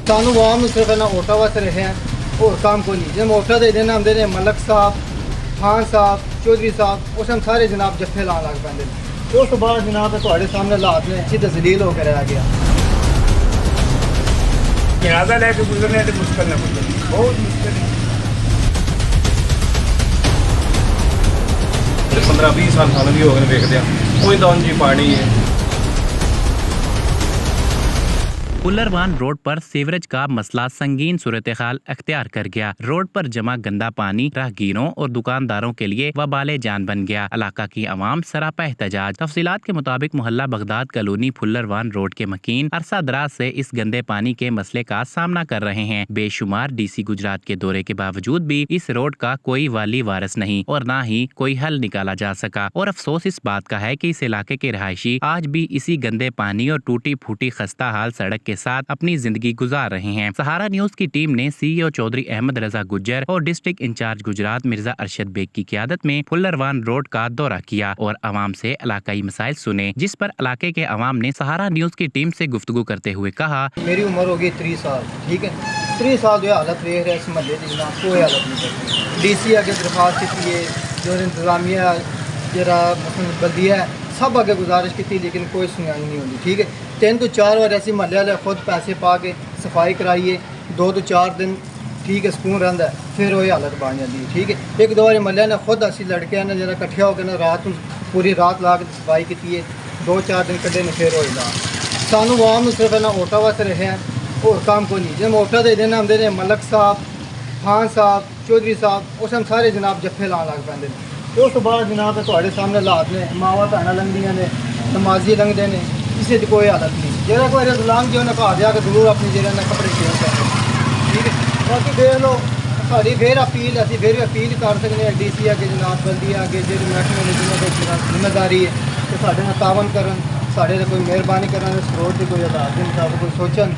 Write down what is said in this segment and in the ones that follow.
सानू आवाम नूं सिर्फ इन्ना वोटां वास्ते रहे हैं और काम कोई नहीं। जिन्हें वोटां दे देना आंदे ने मलक साहब, खान साहब, चौधरी साहब, उस हम सारे जनाब जफ्फे लान लग पैंदे ने। उस तो बाद जनाब तुहाडे सामने हालात ने सीधे जलील होकर रह गया। जनाजा लैके गुजरने तो मुश्किल ना गुजर, बहुत मुश्किल है। 15-20 साल सानू भी हो गए वेखदे कोई तो जी पानी है। फुल्लरवान रोड पर सीवरेज का मसला संगीन सूरत हाल अख्तियार कर गया। रोड पर जमा गंदा पानी राहगीरों और दुकानदारों के लिए वबाले जान बन गया। इलाका की आवाम सरापा एहतजाज। तफसीलात के मुताबिक मोहल्ला बगदाद कॉलोनी फुल्लरवान रोड के मकीन अरसा दराज से इस गंदे पानी के मसले का सामना कर रहे हैं। बेशुमार DC गुजरात के दौरे के बावजूद भी इस रोड का कोई वाली वारिस नहीं और न ही कोई हल निकाला जा सका। और अफसोस इस बात का है कि इस इलाके के रहायशी आज भी इसी गंदे पानी और टूटी फूटी खस्ता हाल सड़क के साथ अपनी जिंदगी गुजार रहे हैं। सहारा न्यूज की टीम ने CEO चौधरी अहमद रजा गुज्जर और डिस्ट्रिक्ट इंचार्ज गुजरात मिर्जा अरशद बेग की क़ियादत में फुल्लरवान रोड का दौरा किया और आवाम से इलाकाई मसाइल सुने, जिस पर इलाके के अवाम ने सहारा न्यूज की टीम से गुफ्तगू करते हुए कहा, मेरी उम्र होगी 30 साल, ठीक है। 30 साल जो हालत देख रहे इस महल्ले की जनाब कोई हालत नहीं करती। DC अगे दरखास्त की है, जो इंतजामिया जरा बल्दिया है सब अगे गुजारिश की, लेकिन कोई सुनवाई नहीं होती, ठीक है। 3 तो 4 बार ऐसी महल्ले वाले खुद पैसे पा के सफाई कराइए, 2 तो 4 दिन ठीक है सुकून रहा है, फिर वही हालत बन जाती है, ठीक है। एक दो बार महल्ले ने खुद असी लड़के ने जरा कट्ठे होकर ना रात पूरी रात ला के सफाई की है, 2-4 दिन कड्ढे ने फिर वही ला। सानू आवाम नूं सिर्फ इन्ना वोटां वास्ते रहे हैं और काम कोई नहीं। जिन्हें वोटां दे देना आंदे ने मलक साहब, खान साहब, चौधरी साहब, उस हम सारे जनाब जफ्फे लान लग पैंदे ने। उस तो बाद जनाब तुहाडे सामने हालात ने मावां भैणां लंघदियां ने, नमाजी लंघदे ने, किसी की कोई हालत नहीं। जेड़ा कोई गुलाम जी उन्हें घर जाकर जरूर अपनी जेह्ड़े ने कपड़े चेंज करने, ठीक है। बाकी देख लो साड़ी फिर अपील असी फिर अपील कर सकते हैं DC अगे जनाब बल्दिया अगे जो महकमे ने जिम्मेदारी है तो साढ़े नाल तावन करन, साढ़े कोई मेहरबानी करन, इस रोड की कोई हालात के मुताबिक कोई सोचन।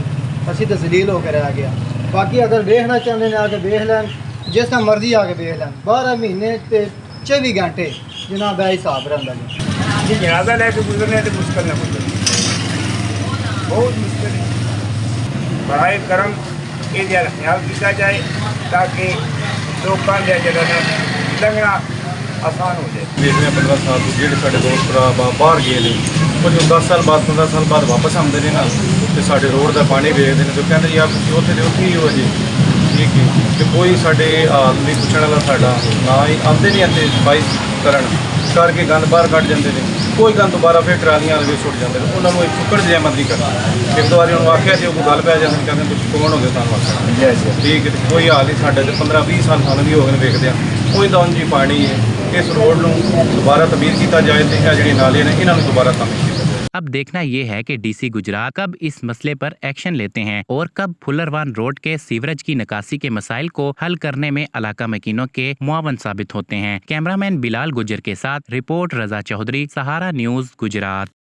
असी तो जलील होकर रह गया। बाकी अगर देखना चाहते हैं आके देख लैन, जिस तरह मर्जी आके देख लैन। 12 महीने ते 24 घंटे जनाब यह हिसाब रहा जी। जनाजा लैके गुजरने तो मुश्किल ना गुजर, बहुत मुश्किल है। बराए करम ये ख्याल किया जाए ताकि लोगों का लंघना आसान हो जाए। देखने 15 साल तो जेडे साढ़े दोस्त बाहर गए ने कुछ 10 साल बाद 15 साल बाद वापस आते हैं ना तो साढ़े रोड का पानी वेखते हैं तो कहते यार तुम उत्थे ही हो जी, ठीक है। तो कोई साढ़े हाल नहीं पुछने वाला साडा ना ही आते नहीं आते सफाई करके गंद बाहर कट जाते हैं। कोई गंद दोबारा फिर ट्रालियां वाले सुट जाते हैं, उन्होंने चुकड़ जहमत नहीं करता। एक दो बार उन्होंने आख्या जो कोई गल पै जाती कहते तुम कौन हो गए सानू आखिया, ठीक है। कोई हाल नहीं साढ़े 15-20 साल सानू भी हो गए वेखदे कोई तो जी पानी है। इस रोड को दोबारा तमीर किया जाए तो यह जी नाले ने इन्होंने दोबारा तमीर किया जाए। अब देखना ये है कि DC गुजरात कब इस मसले पर एक्शन लेते हैं और कब फुल्लरवान रोड के सीवरेज की निकासी के मसाइल को हल करने में इलाका मकीनों के मुआवन साबित होते हैं। कैमरामैन बिलाल गुज्जर के साथ रिपोर्ट रजा चौधरी, सहारा न्यूज गुजरात।